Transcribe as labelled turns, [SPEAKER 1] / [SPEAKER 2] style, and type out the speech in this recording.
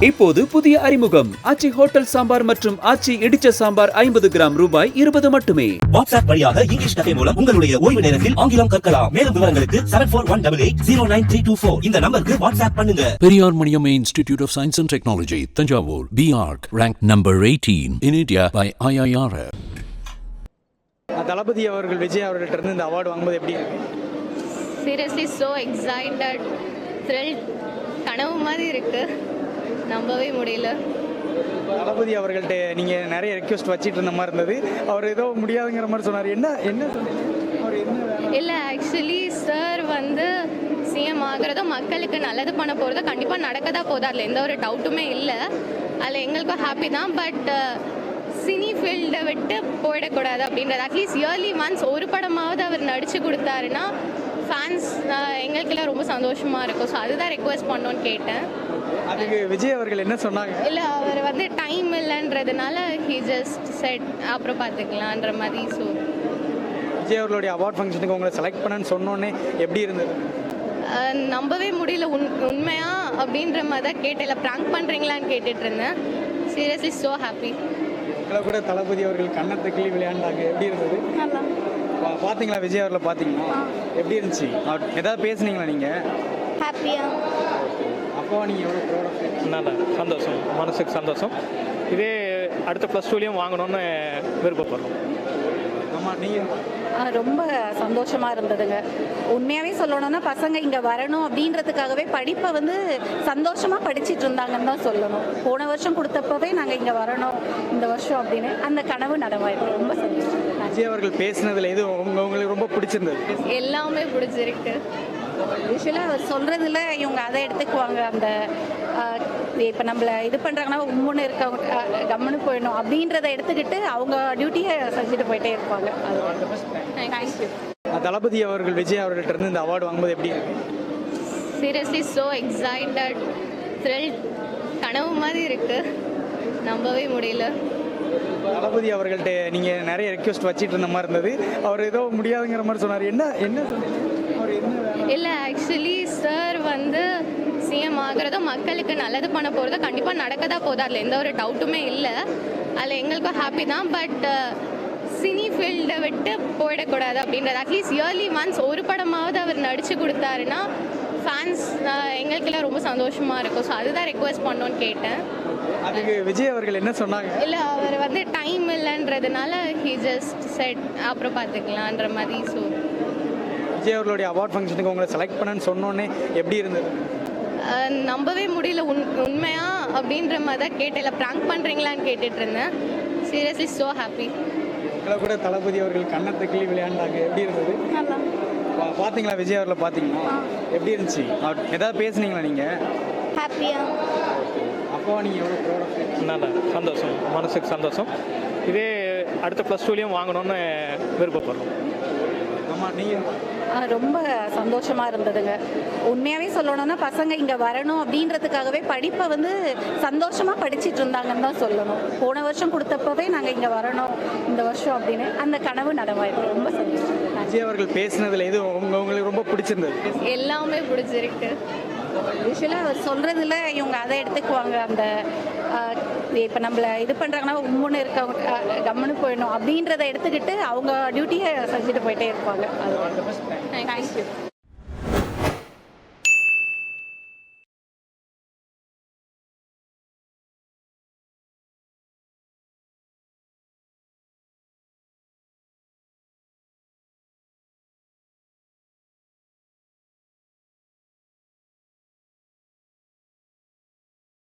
[SPEAKER 1] இப்போது புதிய அறிமுகம் ஆச்சி ஹோட்டல் சாம்பார் மற்றும் ஆச்சி இடிச்ச சாம்பார் 50 கிராம் ரூபாய் 20 மட்டுமே.
[SPEAKER 2] வாட்ஸ்அப் வழியாக இங்கிலீஷ் கதை மூலம் உங்களுடைய ஓய்வு நேரத்தில் ஆங்கிலம் கற்கலாம். மேலும் விவரங்களுக்கு 7418809324 இந்த நம்பருக்கு வாட்ஸ்அப் பண்ணுங்க.
[SPEAKER 3] Periyar Maniamma Institute of Science and Technology, Tanjavur, BArc, ranked number 18 in India by IIRF.
[SPEAKER 4] தளபதி அவர்கள் விஜய் அவர்கள்ட்ட இருந்து இந்த அவார்டு வாங்கும்போது எப்படி இருக்கு?
[SPEAKER 5] சீரியஸ்லி ஸோ எக்ஸைட்டட், த்ரில்ட், கனவு மாதிரி இருக்கு, நம்பவே முடியல.
[SPEAKER 4] தளபதி அவர்கள்ட்ட நீங்கள் நிறைய ரெக்வெஸ்ட் வச்சிட்டு இருந்த மாதிரி இருந்தது, அவர் ஏதோ முடியாதுங்கிற மாதிரி சொன்னார். என்ன சொன்னீங்க? அவர் என்ன
[SPEAKER 5] இல்லை, ஆக்சுவலி சார் வந்து சிஎம் ஆகிறதோ மக்களுக்கு நல்லது பண்ண போகிறதோ கண்டிப்பாக நடக்க தான் போகுது, அதில் எந்த ஒரு டவுட்டுமே இல்லை. அதில் எங்களுக்கும் ஹாப்பி தான். பட் சினி ஃபீல்டை விட்டு போயிடக்கூடாது அப்படின்றது. அட்லீஸ்ட் இயர்லி ஒன்ஸ் ஒரு படமாவது அவர் நடித்து கொடுத்தாருன்னா ஃபேன்ஸ் எங்களுக்கெல்லாம் ரொம்ப சந்தோஷமாக இருக்கும். ஸோ அதுதான் ரெக்வெஸ்ட் பண்ணோன்னு கேட்டேன்.
[SPEAKER 4] அதுக்கு விஜய் அவர்கள் என்ன சொன்னாங்க?
[SPEAKER 5] இல்லை, அவர் வந்து டைம் இல்லைன்றதுனால ஹி ஜஸ்ட் செட் அப்புறம் பார்த்துக்கலான்ற மாதிரி. ஸோ
[SPEAKER 4] விஜய் அவர்களுடைய அவார்ட் ஃபங்க்ஷனுக்கு உங்களை செலக்ட் பண்ணன்னு சொன்னோன்னே எப்படி இருந்தது?
[SPEAKER 5] நம்பவே முடியல. உண்மையா அப்படின்ற மாதிரி தான் கேட்டேன். இல்லை ப்ராங்க் பண்ணுறீங்களான்னு கேட்டுட்டு இருந்தேன். Seriously so happy.
[SPEAKER 4] உங்களை கூட தளபதி அவர்கள் கண்ணத்தை கிளி விளையாண்டாங்க, எப்படி இருந்தது? பார்த்தீங்களா? விஜய் அவர்களை பார்த்தீங்களா? எப்படி இருந்துச்சு? அவர் ஏதாவது பேசுனீங்களா நீங்கள்?
[SPEAKER 5] ஹாப்பியா?
[SPEAKER 4] அப்போ நீங்கள் எவ்வளோ ப்ராடக்ட்?
[SPEAKER 6] நல்லா சந்தோஷம், மனசுக்கு சந்தோஷம். இதே அடுத்த +2லையும் வாங்கணும்னு விருப்பப்படுறோம்.
[SPEAKER 4] ஆமாம், நீங்கள்?
[SPEAKER 7] ரொம்ப சந்தோஷமாக இருந்ததுங்க. உண்மையாகவே சொல்லணும்னா பசங்க இங்கே வரணும் அப்படின்றதுக்காகவே படிப்பை வந்து சந்தோஷமாக படிச்சுட்டு இருந்தாங்கன்னு தான் சொல்லணும். போன வருஷம் கொடுத்தப்பவே நாங்கள் இங்கே வரணும் இந்த வருஷம் அப்படின்னு அந்த கனவு நனவாயிருக்கு. ரொம்ப சந்தோஷம்.
[SPEAKER 4] விஜய் அவர்கள் பேசினதில் எது உங்களுக்கு ரொம்ப பிடிச்சிருந்தது?
[SPEAKER 5] எல்லாமே பிடிச்சிருக்கு.
[SPEAKER 7] யூஸ்வலாக அவர் சொல்கிறதுல இவங்க அதை எடுத்துக்குவாங்க. அந்த இப்போ நம்மளை இது பண்ணுறாங்கன்னா உம்முன்னு இருக்கவங்க கம்முன்னு போயிடணும் அப்படின்றத எடுத்துக்கிட்டு அவங்க டியூட்டியை செஞ்சுட்டு போயிட்டே இருப்பாங்க. தேங்க்யூ.
[SPEAKER 4] தளபதி அவர்கள் விஜய் அவர்கள்ட்ட இருந்து இந்த அவார்டு வாங்கும்போது எப்படி இருக்கு?
[SPEAKER 5] சீரியஸ்லி ஸோ எக்ஸைட்டட், த்ரில்ட், கனவு மாதிரி இருக்கு, நம்பவே முடியல.
[SPEAKER 4] தளபதி அவர்கள்ட்ட நீங்கள் நிறைய ரெக்வெஸ்ட் வச்சிட்டு இருந்த மாதிரி இருந்தது, அவர் ஏதோ முடியாதுங்கிற மாதிரி சொன்னார். என்ன சொன்னீங்க? அவர் என்ன?
[SPEAKER 5] இல்லை, ஆக்சுவலி சார் வந்து சிஎம் ஆகிறதோ மக்களுக்கு நல்லது பண்ண போகிறதோ கண்டிப்பாக நடக்க தான் போகுது, அதில் எந்த ஒரு டவுட்டுமே இல்லை. அதில் எங்களுக்கும் ஹாப்பி தான். பட் சினி ஃபீல்டை விட்டு போயிடக்கூடாது அப்படின்றது. அட்லீஸ்ட் இயர்லி ஒன்ஸ் ஒரு படமாவது அவர் நடித்து கொடுத்தாருன்னா ஃபேன்ஸ் எங்களுக்கெல்லாம் ரொம்ப சந்தோஷமாக இருக்கும். ஸோ அதுதான் ரெக்வெஸ்ட் பண்ணோன்னு கேட்டேன்.
[SPEAKER 4] அதுக்கு விஜய் அவர்கள் என்ன சொன்னாங்க?
[SPEAKER 5] இல்லை, அவர் வந்து டைம் இல்லைன்றதுனால ஹி ஜஸ்ட் செட் அப்புறம் பார்த்துக்கலான்ற மாதிரி. ஸோ
[SPEAKER 4] விஜய் அவர்களுடைய அவார்ட் ஃபங்க்ஷனுக்கு உங்களை செலக்ட் பண்ணன்னு சொன்னோன்னே எப்படி இருந்தது?
[SPEAKER 5] நம்பவே முடியல. உண்மையா அப்படின்ற மாதிரி தான் கேட்டேன். இல்லை ப்ராங்க் பண்ணுறீங்களான்னு கேட்டுட்டு இருந்தேன். Seriously so happy.
[SPEAKER 4] உங்களை கூட தளபதி அவர்கள் கண்ணத்தை கிளி விளையாண்டாங்க, எப்படி இருந்தது? பார்த்தீங்களா? விஜய் அவர்களை பார்த்தீங்களா? எப்படி இருந்துச்சு? அவர் ஏதாவது பேசுனீங்களா நீங்கள்?
[SPEAKER 5] ஹாப்பியா?
[SPEAKER 4] அப்போ நீங்கள் எவ்வளோ ப்ராடக்ட்?
[SPEAKER 6] நல்லா சந்தோஷம், மனசுக்கு சந்தோஷம். இதே அடுத்த +2லையும் வாங்கணும்னு விருப்பப்படுறோம்.
[SPEAKER 4] ஆமாம், நீங்கள்?
[SPEAKER 7] ரொம்ப சந்தோஷமாக இருந்ததுங்க. உண்மையாகவே சொல்லணும்னா பசங்க இங்கே வரணும் அப்படின்றதுக்காகவே படிப்பை வந்து சந்தோஷமாக படிச்சுட்டு இருந்தாங்கன்னு தான் சொல்லணும். போன வருஷம் கொடுத்தப்பவே நாங்கள் இங்கே வரணும் இந்த வருஷம் அப்படின்னு அந்த கனவு நனவாயிருக்கு. ரொம்ப சந்தோஷம்.
[SPEAKER 4] விஜய் அவர்கள் பேசினதில் எது உங்களுக்கு ரொம்ப பிடிச்சிருந்தது?
[SPEAKER 5] எல்லாமே பிடிச்சிருக்கு.
[SPEAKER 7] யூஸ்வலாக அவர் சொல்கிறதுல இவங்க அதை எடுத்துக்குவாங்க. அந்த இப்போ நம்மளை இது பண்ணுறாங்கன்னா உம்முன்னு இருக்கவங்க கம்முன்னு போயிடணும் அப்படின்றத எடுத்துக்கிட்டு அவங்க டியூட்டியை செஞ்சுட்டு போயிட்டே இருப்பாங்க. தேங்க்யூ.